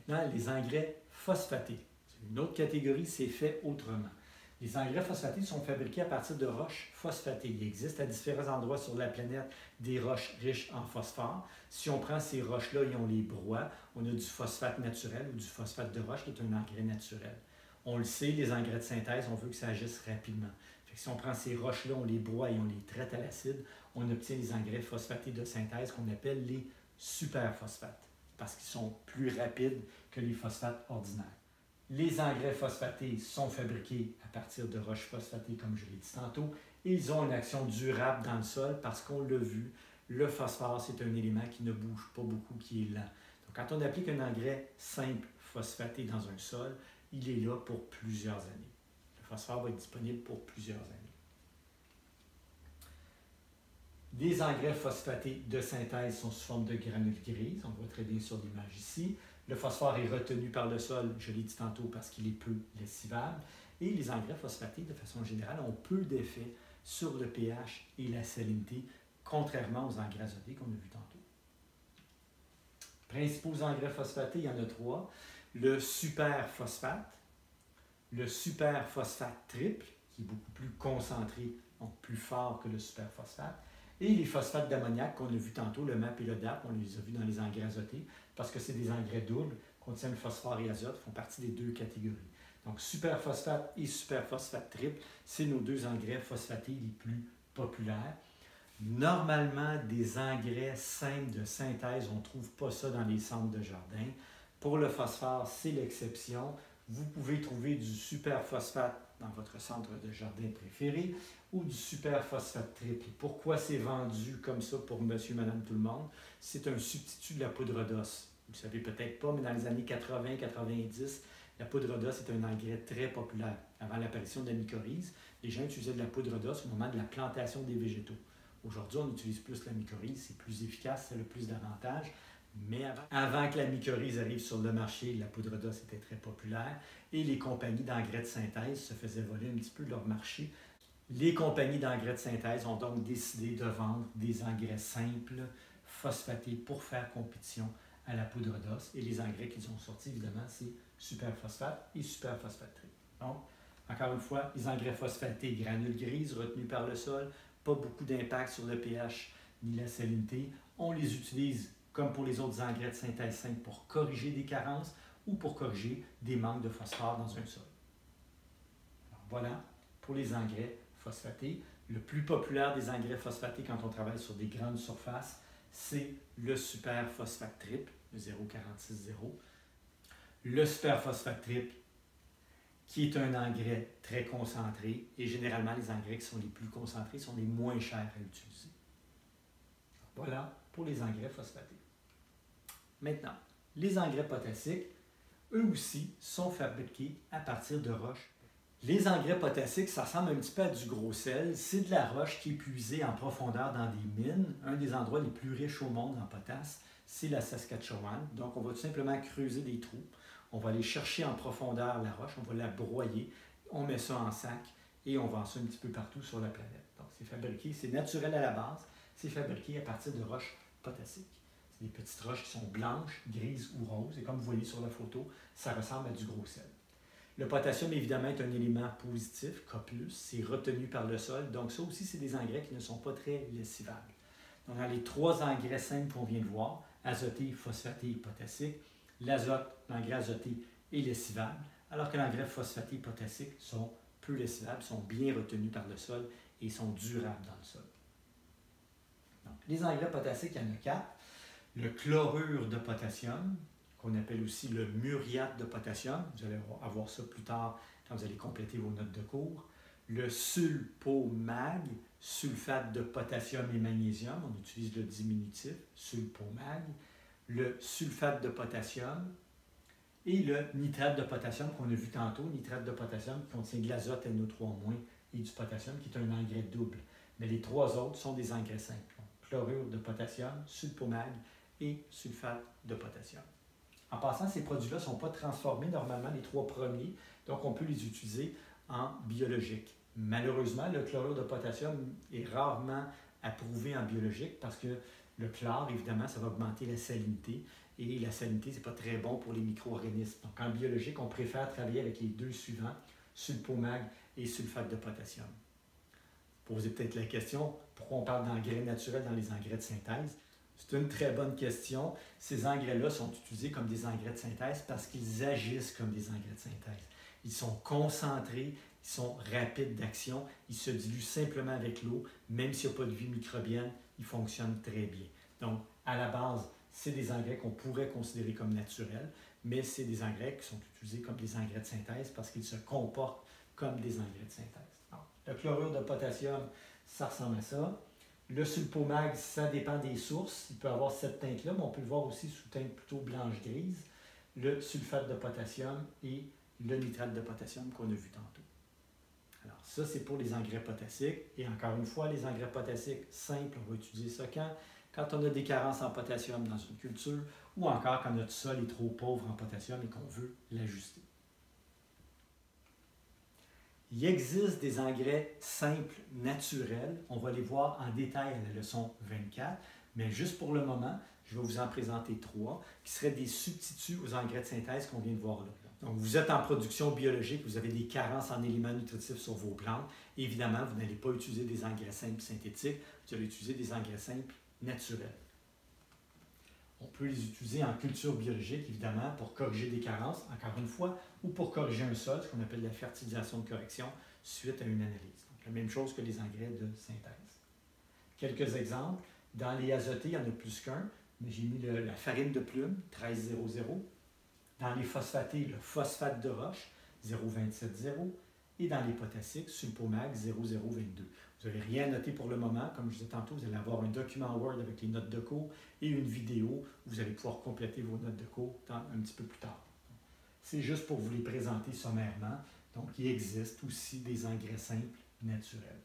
maintenant les engrais phosphatés. Une autre catégorie, c'est fait autrement. Les engrais phosphatés sont fabriqués à partir de roches phosphatées. Il existe à différents endroits sur la planète des roches riches en phosphore. Si on prend ces roches-là et on les broie, on a du phosphate naturel ou du phosphate de roche qui est un engrais naturel. On le sait, les engrais de synthèse, on veut que ça agisse rapidement. Fait que si on prend ces roches-là, on les broie et on les traite à l'acide, on obtient les engrais phosphatés de synthèse qu'on appelle les superphosphates, parce qu'ils sont plus rapides que les phosphates ordinaires. Les engrais phosphatés sont fabriqués à partir de roches phosphatées, comme je l'ai dit tantôt, et ils ont une action durable dans le sol parce qu'on l'a vu, le phosphore, c'est un élément qui ne bouge pas beaucoup, qui est lent. Donc, quand on applique un engrais simple phosphaté dans un sol, il est là pour plusieurs années. Le phosphore va être disponible pour plusieurs années. Les engrais phosphatés de synthèse sont sous forme de granules grises, on voit très bien sur l'image ici. Le phosphore est retenu par le sol, je l'ai dit tantôt, parce qu'il est peu lessivable. Et les engrais phosphatés, de façon générale, ont peu d'effet sur le pH et la salinité, contrairement aux engrais azotés qu'on a vus tantôt. Principaux engrais phosphatés, il y en a 3. Le superphosphate, le superphosphate triple, qui est beaucoup plus concentré, donc plus fort que le superphosphate, et les phosphates d'ammoniac qu'on a vu tantôt, le MAP et le DAP, on les a vus dans les engrais azotés, parce que c'est des engrais doubles, contiennent phosphore et azote, font partie des deux catégories. Donc, superphosphate et superphosphate triple, c'est nos deux engrais phosphatés les plus populaires. Normalement, des engrais simples de synthèse, on ne trouve pas ça dans les centres de jardin. Pour le phosphore, c'est l'exception. Vous pouvez trouver du superphosphate dans votre centre de jardin préféré ou du superphosphate triple. Pourquoi c'est vendu comme ça pour monsieur, madame, tout le monde? C'est un substitut de la poudre d'os. Vous ne le savez peut-être pas, mais dans les années 80-90, la poudre d'os est un engrais très populaire. Avant l'apparition de la mycorhize, les gens utilisaient de la poudre d'os au moment de la plantation des végétaux. Aujourd'hui, on utilise plus la mycorhize, c'est plus efficace, ça a le plus d'avantages. Mais avant que la mycorhize arrive sur le marché, la poudre d'os était très populaire et les compagnies d'engrais de synthèse se faisaient voler un petit peu leur marché. Les compagnies d'engrais de synthèse ont donc décidé de vendre des engrais simples, phosphatés, pour faire compétition à la poudre d'os. Et les engrais qu'ils ont sortis, évidemment, c'est superphosphate et superphosphate triple. Donc, encore une fois, les engrais phosphatés, granules grises retenus par le sol, pas beaucoup d'impact sur le pH ni la salinité. On les utilise comme pour les autres engrais de synthèse simples pour corriger des carences ou pour corriger des manques de phosphore dans un sol. Alors voilà pour les engrais phosphatés. Le plus populaire des engrais phosphatés quand on travaille sur des grandes surfaces, c'est le superphosphate triple, le 0,46-0. Le superphosphate triple, qui est un engrais très concentré, et généralement les engrais qui sont les plus concentrés sont les moins chers à utiliser. Voilà pour les engrais phosphatés. Maintenant, les engrais potassiques, eux aussi, sont fabriqués à partir de roches. Les engrais potassiques, ça ressemble un petit peu à du gros sel. C'est de la roche qui est puisée en profondeur dans des mines. Un des endroits les plus riches au monde en potasse, c'est la Saskatchewan. Donc, on va tout simplement creuser des trous. On va aller chercher en profondeur la roche, on va la broyer, on met ça en sac et on vend ça un petit peu partout sur la planète. Donc, c'est fabriqué, c'est naturel à la base, c'est fabriqué à partir de roches potassiques. C'est des petites roches qui sont blanches, grises ou roses, et comme vous voyez sur la photo, ça ressemble à du gros sel. Le potassium, évidemment, est un élément positif, K+, c'est retenu par le sol, donc ça aussi, c'est des engrais qui ne sont pas très lessivables. Donc, dans les 3 engrais simples qu'on vient de voir, azoté, phosphaté et potassique, l'azote, l'engrais azoté est lessivable, alors que l'engrais phosphaté et potassique sont peu lessivables, sont bien retenus par le sol et sont durables dans le sol. Donc, les engrais potassiques, il y en a 4. Le chlorure de potassium, qu'on appelle aussi le muriate de potassium, vous allez avoir ça plus tard quand vous allez compléter vos notes de cours. Le sulpomag, sulfate de potassium et magnésium, on utilise le diminutif, sulpomag. Le sulfate de potassium et le nitrate de potassium qu'on a vu tantôt, nitrate de potassium qui contient de l'azote NO3- et du potassium qui est un engrais double. Mais les 3 autres sont des engrais simples. Donc, chlorure de potassium, sulpomag et sulfate de potassium. En passant, ces produits-là ne sont pas transformés normalement, les 3 premiers, donc on peut les utiliser en biologique. Malheureusement, le chlorure de potassium est rarement approuvé en biologique parce que le chlore, évidemment, ça va augmenter la salinité et la salinité, ce n'est pas très bon pour les micro-organismes. Donc, en biologique, on préfère travailler avec les deux suivants, sulfomag et sulfate de potassium. Posez peut-être la question, pourquoi on parle d'engrais naturels dans les engrais de synthèse? C'est une très bonne question. Ces engrais-là sont utilisés comme des engrais de synthèse parce qu'ils agissent comme des engrais de synthèse. Ils sont concentrés, ils sont rapides d'action, ils se diluent simplement avec l'eau, même s'il n'y a pas de vie microbienne, ils fonctionnent très bien. Donc, à la base, c'est des engrais qu'on pourrait considérer comme naturels, mais c'est des engrais qui sont utilisés comme des engrais de synthèse parce qu'ils se comportent comme des engrais de synthèse. Alors, le chlorure de potassium, ça ressemble à ça. Le sulfomag, ça dépend des sources. Il peut avoir cette teinte-là, mais on peut le voir aussi sous teinte plutôt blanche-grise. Le sulfate de potassium et le nitrate de potassium qu'on a vu tantôt. Alors, ça, c'est pour les engrais potassiques. Et encore une fois, les engrais potassiques simples, on va utiliser ça quand on a des carences en potassium dans une culture ou encore quand notre sol est trop pauvre en potassium et qu'on veut l'ajuster. Il existe des engrais simples, naturels. On va les voir en détail à la leçon 24, mais juste pour le moment, je vais vous en présenter 3 qui seraient des substituts aux engrais de synthèse qu'on vient de voir là. Donc, vous êtes en production biologique, vous avez des carences en éléments nutritifs sur vos plantes. Évidemment, vous n'allez pas utiliser des engrais simples synthétiques, vous allez utiliser des engrais simples naturels. On peut les utiliser en culture biologique, évidemment, pour corriger des carences, encore une fois, ou pour corriger un sol, ce qu'on appelle la fertilisation de correction, suite à une analyse. Donc, la même chose que les engrais de synthèse. Quelques exemples. Dans les azotés, il y en a plus qu'un, mais j'ai mis la farine de plume, 13,00. Dans les phosphatés, le phosphate de roche, 0,270. Et dans les potassiques, sulfomag, 0,022. Vous n'avez rien noté pour le moment. Comme je disais tantôt, vous allez avoir un document Word avec les notes de cours et une vidéo où vous allez pouvoir compléter vos notes de cours un petit peu plus tard. C'est juste pour vous les présenter sommairement. Donc, il existe aussi des engrais simples naturels.